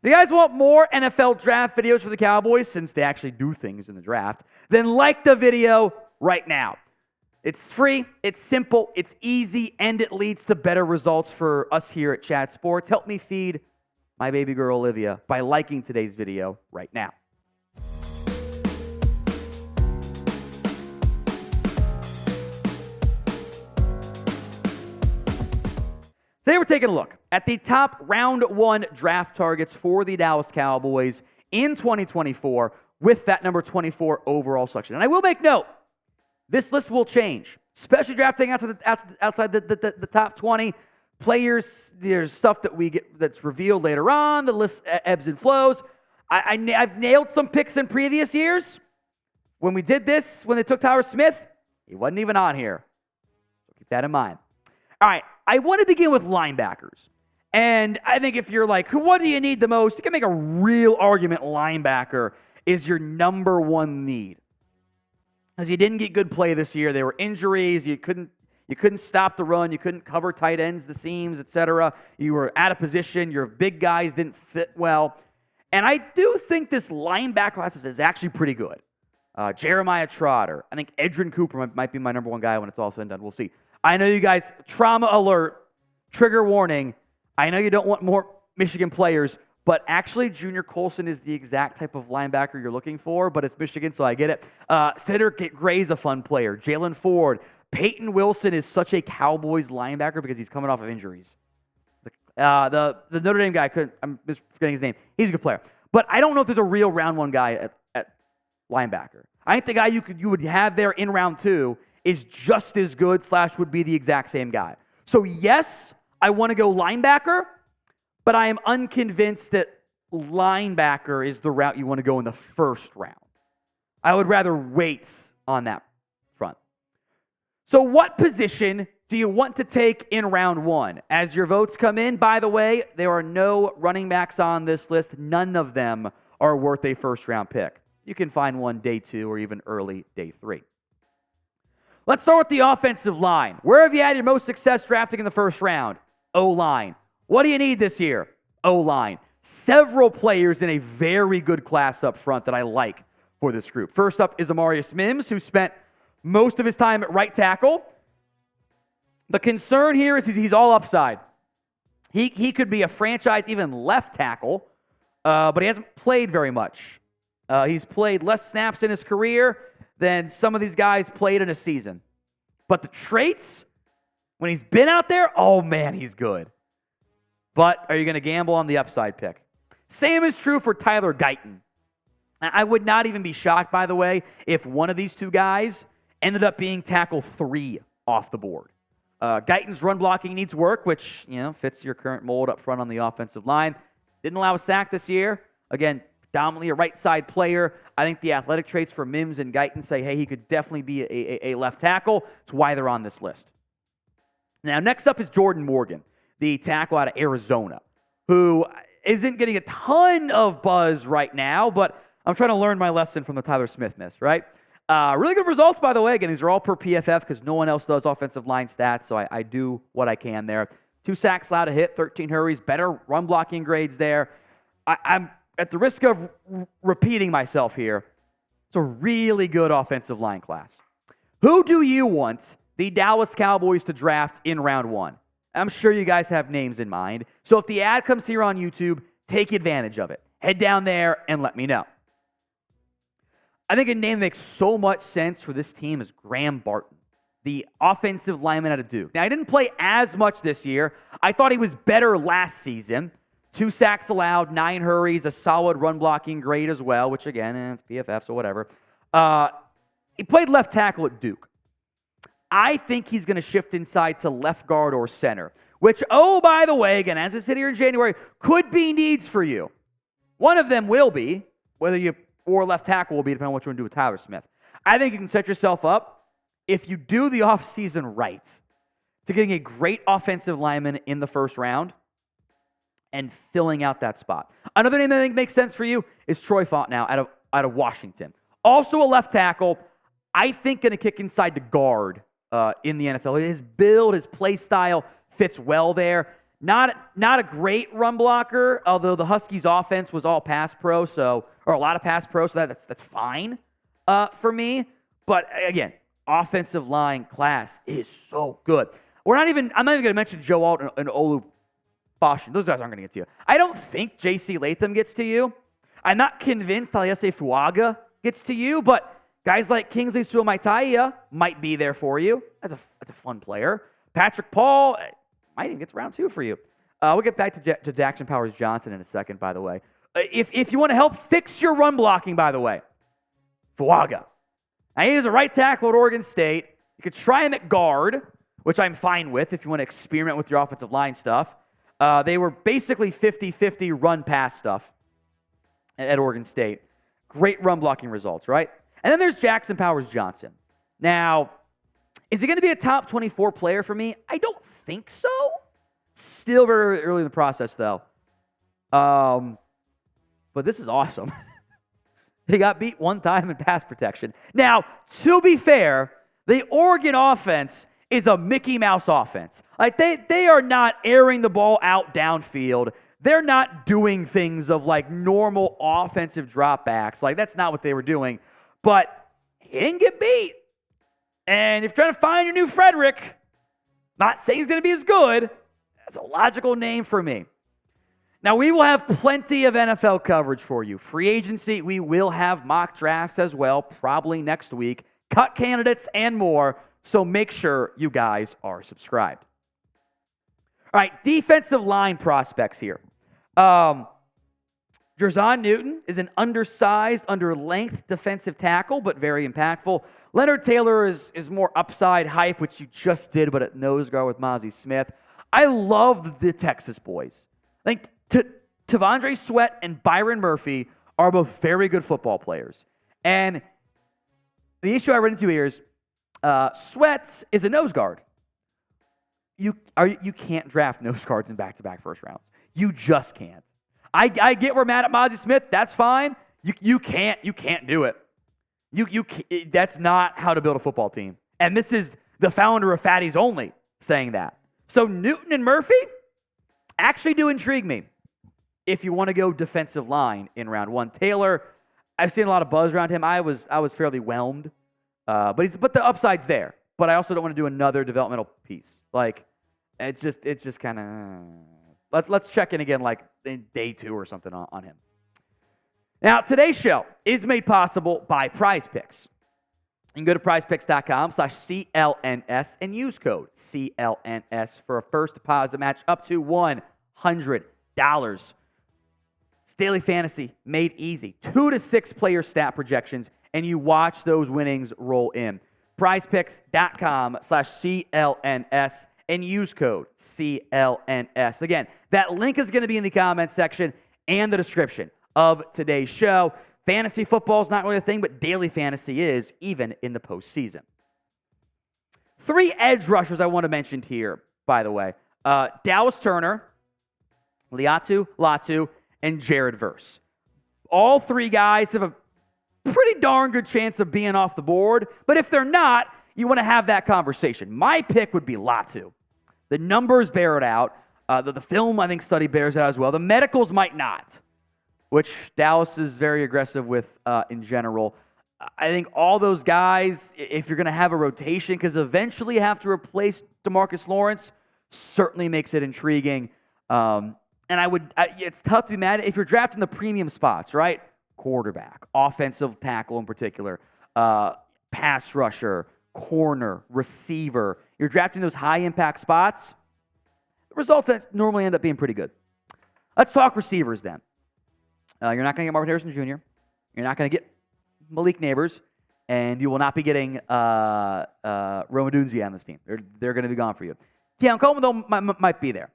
If you guys want more NFL draft videos for the Cowboys, since they actually do things in the draft, then like the video right now. It's free, it's simple, it's easy, and it leads to better results for us here at Chat Sports. Help me feed my baby girl Olivia by liking today's video right now. Today we're taking a look at the top round 1 draft targets for the Dallas Cowboys in 2024 with that number 24 overall selection. And I will make note, this list will change, especially drafting outside the top 20 players. There's stuff that we get that's revealed later on. The list ebbs and flows. I've nailed some picks in previous years. When we did this, when they took Tyler Smith, he wasn't even on here. So keep that in mind. All right, I want to begin with linebackers. And I think if you're like, what do you need the most? You can make a real argument linebacker is your number one need. Because you didn't get good play this year. There were injuries. You couldn't stop the run. You couldn't cover tight ends, the seams, etc. You were out of position. Your big guys didn't fit well. And I do think this linebacker class is actually pretty good. Jeremiah Trotter. I think Edrin Cooper might be my number one guy when it's all said and done. We'll see. I know you guys, trauma alert, trigger warning. I know you don't want more Michigan players, but actually Junior Colson is the exact type of linebacker you're looking for, but it's Michigan, so I get it. Cedric Gray's a fun player. Jalen Ford. Peyton Wilson is such a Cowboys linebacker because he's coming off of injuries. The Notre Dame guy, I'm just forgetting his name. He's a good player. But I don't know if there's a real round 1 guy at linebacker. I think the guy you would have there in round 2 is just as good / would be the exact same guy. So yes, I want to go linebacker, but I am unconvinced that linebacker is the route you want to go in the first round. I would rather wait on that front. So what position do you want to take in round 1? As your votes come in, by the way, there are no running backs on this list. None of them are worth a first-round pick. You can find one day 2 or even early day 3. Let's start with the offensive line. Where have you had your most success drafting in the first round? O-line. What do you need this year? O-line. Several players in a very good class up front that I like for this group. First up is Amarius Mims, who spent most of his time at right tackle. The concern here is he's all upside. He could be a franchise, even left tackle, but he hasn't played very much. He's played less snaps in his career than some of these guys played in a season. But the traits, when he's been out there, oh man, he's good. But are you going to gamble on the upside pick? Same is true for Tyler Guyton. I would not even be shocked, by the way, if one of these two guys ended up being tackle 3 off the board. Guyton's run blocking needs work, which fits your current mold up front on the offensive line. Didn't allow a sack this year. Again, predominantly a right side player. I think the athletic traits for Mims and Guyton say, hey, he could definitely be a left tackle. It's why they're on this list. Now, next up is Jordan Morgan, the tackle out of Arizona, who isn't getting a ton of buzz right now, but I'm trying to learn my lesson from the Tyler Smith miss, right? Really good results, by the way. Again, these are all per PFF because no one else does offensive line stats, so I do what I can there. 2 sacks allowed a hit, 13 hurries, better run blocking grades there. I'm at the risk of repeating myself here. It's a really good offensive line class. Who do you want the Dallas Cowboys to draft in round 1? I'm sure you guys have names in mind. So if the ad comes here on YouTube, take advantage of it. Head down there and let me know. I think a name that makes so much sense for this team is Graham Barton, the offensive lineman out of Duke. Now, he didn't play as much this year. I thought he was better last season. 2 sacks allowed, 9 hurries, a solid run blocking grade as well, which again, it's PFF, so whatever. He played left tackle at Duke. I think he's going to shift inside to left guard or center, which, oh, by the way, again, as we sit here in January, could be needs for you. One of them will be, whether you or left tackle will be, depending on what you want to do with Tyler Smith. I think you can set yourself up, if you do the offseason right, to getting a great offensive lineman in the first round and filling out that spot. Another name that I think makes sense for you is Troy Fontenot out of Washington. Also a left tackle. I think going to kick inside to guard in the NFL. His build, his play style fits well there. Not a great run blocker, although the Huskies' offense was all pass pro, or a lot of pass pro, so that's fine for me. But again, offensive line class is so good. I'm not even going to mention Joe Alt and Olu Boshin. Those guys aren't going to get to you. I don't think J.C. Latham gets to you. I'm not convinced Taliese Fuaga gets to you, but guys like Kingsley Suamaitai might be there for you. That's a fun player. Patrick Paul might even get to round 2 for you. We'll get back to Jackson Powers Johnson in a second, by the way. If you want to help fix your run blocking, by the way, Fuaga. Now, he is a right tackle at Oregon State. You could try him at guard, which I'm fine with if you want to experiment with your offensive line stuff. They were basically 50-50 run-pass stuff at Oregon State. Great run blocking results, right? And then there's Jackson Powers Johnson. Now, is he going to be a top 24 player for me? I don't think so. Still very early in the process, though. But this is awesome. He got beat one time in pass protection. Now, to be fair, the Oregon offense is a Mickey Mouse offense. Like they are not airing the ball out downfield. They're not doing things of like normal offensive dropbacks. Like that's not what they were doing. But he didn't get beat. And if you're trying to find your new Frederick, not saying he's going to be as good, that's a logical name for me. Now, we will have plenty of NFL coverage for you. Free agency, we will have mock drafts as well, probably next week. Cut candidates and more, so make sure you guys are subscribed. All right, defensive line prospects here. Jerzon Newton is an undersized, under-length defensive tackle, but very impactful. Leonard Taylor is more upside hype, which you just did, but at nose guard with Mozzie Smith. I love the Texas boys. I think Tavondre Sweat and Byron Murphy are both very good football players. And the issue I run into here is Sweat is a nose guard. You can't draft nose guards in back-to-back first rounds. You just can't. I get we're mad at Mozzie Smith. That's fine. You can't do it. That's not how to build a football team. And this is the founder of Fatties Only saying that. So Newton and Murphy actually do intrigue me if you want to go defensive line in round 1. Taylor, I've seen a lot of buzz around him. I was fairly whelmed, but the upside's there. But I also don't want to do another developmental piece. Like it's just kind of let's check in again like in day 2 or something on him. Now today's show is made possible by Prize Picks. You can go to prizepicks.com/CLNS and use code CLNS for a first deposit match up to $100. It's daily fantasy made easy. 2 to 6 player stat projections, and you watch those winnings roll in. prizepicks.com/CLNS and use code CLNS. Again, that link is going to be in the comments section and the description of today's show. Fantasy football is not really a thing, but daily fantasy is, even in the postseason. 3 edge rushers I want to mention here, by the way. Dallas Turner, Laiatu, Latu, and Jared Verse. All 3 guys have a pretty darn good chance of being off the board, but if they're not, you want to have that conversation. My pick would be Latu. The numbers bear it out. The film, I think, study bears it out as well. The medicals might not, which Dallas is very aggressive with in general. I think all those guys, if you're going to have a rotation, because eventually you have to replace DeMarcus Lawrence, certainly makes it intriguing. And it's tough to be mad if you're drafting the premium spots, right? Quarterback, offensive tackle in particular, pass rusher, corner, receiver. You're drafting those high-impact spots. The results that normally end up being pretty good. Let's talk receivers then. You're not going to get Marvin Harrison Jr. You're not going to get Malik Neighbors, and you will not be getting Roma Dunzi on this team. They're going to be gone for you. Keon Coleman, though, might be there.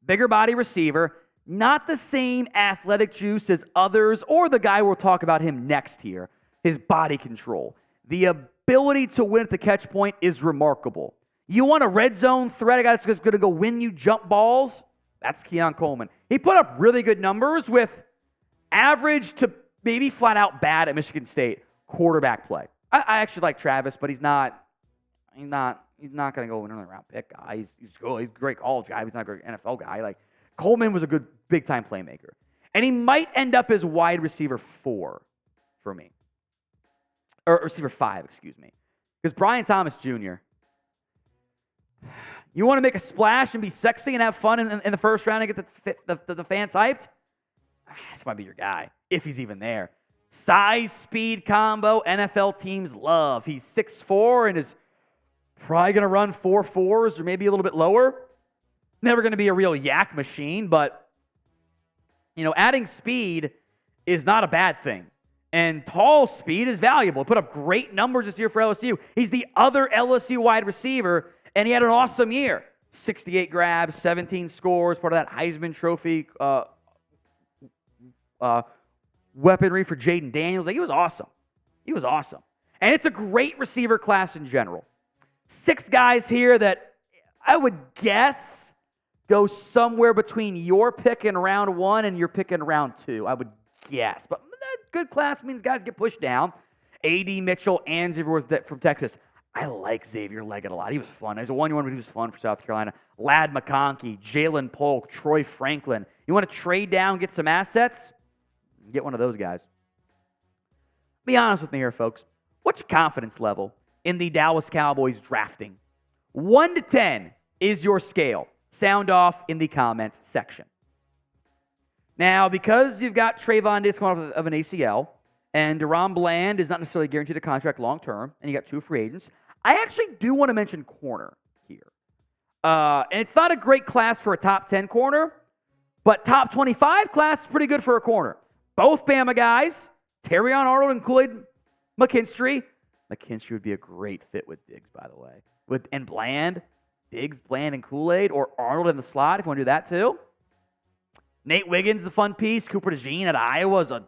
Bigger body receiver, not the same athletic juice as others, or the guy we'll talk about him next here, his body control. The ability to win at the catch point is remarkable. You want a red zone threat, a guy that's going to go win you jump balls? That's Keon Coleman. He put up really good numbers with average to maybe flat out bad at Michigan State quarterback play. I actually like Travis, but he's not He's not going to go an early round pick guy. He's good. He's a great college guy. He's not a great NFL guy. Like, Coleman was a good big-time playmaker. And he might end up as wide receiver 4 for me. Or receiver 5, excuse me. Because Brian Thomas Jr., you want to make a splash and be sexy and have fun in the first round and get the fans hyped? This might be your guy, if he's even there. Size, speed combo, NFL teams love. He's 6'4" and is probably going to run 4.4s or maybe a little bit lower. Never going to be a real yak machine, but, adding speed is not a bad thing. And tall speed is valuable. Put up great numbers this year for LSU. He's the other LSU wide receiver, and he had an awesome year. 68 grabs, 17 scores, part of that Heisman Trophy weaponry for Jaden Daniels. Like, he was awesome. He was awesome. And it's a great receiver class in general. 6 guys here that I would guess go somewhere between your pick in round 1 and your pick in round 2. I would guess. But that good class means guys get pushed down. A.D. Mitchell and Xavier Worth from Texas. I like Xavier Leggett a lot. He was fun. He was a 1-1, but he was fun for South Carolina. Ladd McConkey, Jalen Polk, Troy Franklin. You want to trade down, get some assets? Get one of those guys. Be honest with me here, folks. What's your confidence level in the Dallas Cowboys drafting? 1 to 10 is your scale. Sound off in the comments section. Now, because you've got Trayvon Diggs coming off of an ACL, and Deron Bland is not necessarily guaranteed a contract long-term, and you got 2 free agents, I actually do want to mention corner here. And it's not a great class for a top 10 corner, but top 25 class is pretty good for a corner. Both Bama guys, Terrion Arnold and Kool-Aid McKinstry. McKinstry would be a great fit with Diggs, by the way. And Bland, Diggs, Bland, and Kool-Aid, or Arnold in the slot if you want to do that too. Nate Wiggins is a fun piece. Cooper DeJean at Iowa is a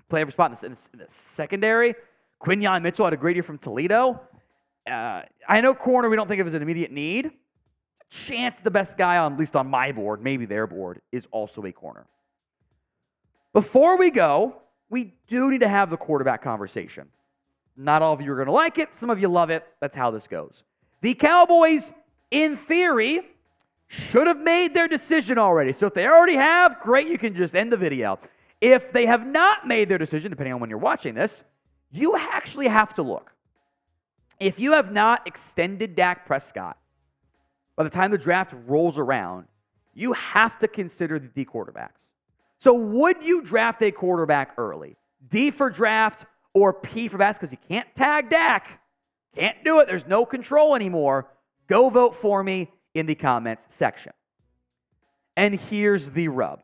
player spot in the secondary. Quinyon Mitchell had a great year from Toledo. I know corner we don't think of as an immediate need. Chance the best guy, at least on my board, maybe their board, is also a corner. Before we go, we do need to have the quarterback conversation. Not all of you are going to like it. Some of you love it. That's how this goes. The Cowboys, in theory, should have made their decision already. So if they already have, great, you can just end the video. If they have not made their decision, depending on when you're watching this, you actually have to look. If you have not extended Dak Prescott, by the time the draft rolls around, you have to consider the quarterbacks. So would you draft a quarterback early? D for draft or P for bats? Because you can't tag Dak. Can't do it. There's no control anymore. Go vote for me in the comments section. And here's the rub.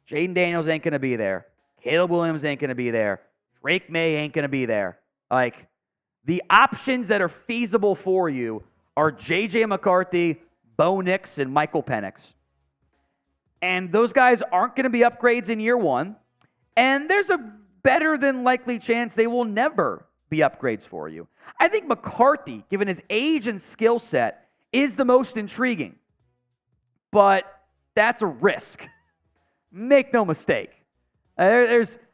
Jaden Daniels ain't going to be there. Caleb Williams ain't going to be there. Drake May ain't going to be there. Like, the options that are feasible for you are J.J. McCarthy, Bo Nix, and Michael Penix. And those guys aren't going to be upgrades in year 1. And there's a better than likely chance they will never be upgrades for you. I think McCarthy, given his age and skill set, is the most intriguing. But that's a risk. Make no mistake.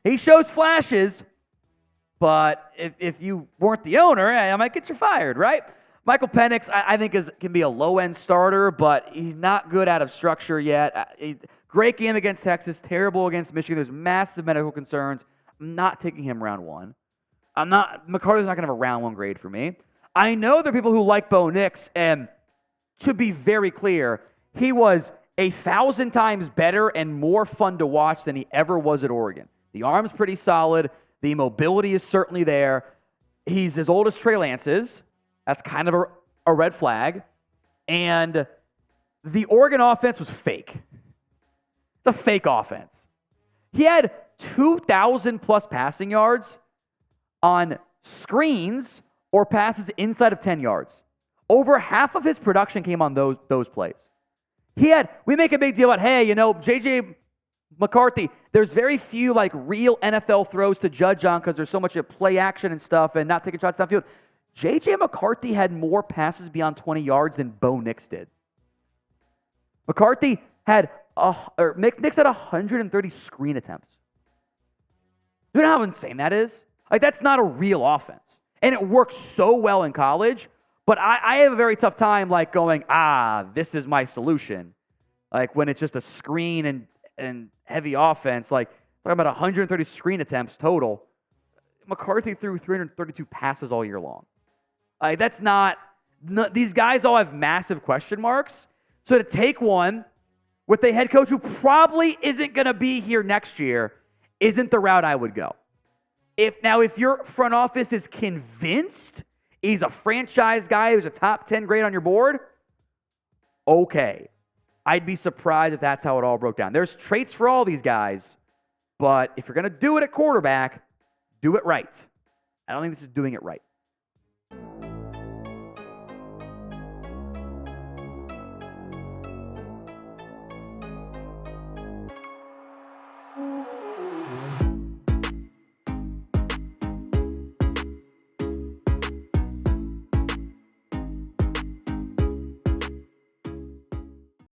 He shows flashes, but if you weren't the owner, I might get you fired, right? Michael Penix, I think, can be a low-end starter, but he's not good out of structure yet. Great game against Texas, terrible against Michigan. There's massive medical concerns. I'm not taking him round 1. McCarthy's not going to have a round 1 grade for me. I know there are people who like Bo Nix, and to be very clear, he was 1,000 times better and more fun to watch than he ever was at Oregon. The arm's pretty solid. The mobility is certainly there. He's as old as Trey Lance is. That's kind of a red flag. And the Oregon offense was fake. It's a fake offense. He had 2,000-plus passing yards on screens or passes inside of 10 yards. Over half of his production came on those plays. We make a big deal about, hey, J.J. McCarthy, there's very few real NFL throws to judge on because there's so much play action and stuff and not taking shots downfield. J.J. McCarthy had more passes beyond 20 yards than Bo Nix did. Nix had 130 screen attempts. You know how insane that is? That's not a real offense. And it works so well in college, But I have a very tough time like going, this is my solution. Like when it's just a screen and heavy offense, like talking about 130 screen attempts total. McCarthy threw 332 passes all year long. Like that's not these guys all have massive question marks. So to take one with a head coach who probably isn't going to be here next year isn't the route I would go. If your front office is convinced he's a franchise guy who's a top 10 grade on your board, okay. I'd be surprised if that's how it all broke down. There's traits for all these guys, but if you're going to do it at quarterback, do it right. I don't think this is doing it right.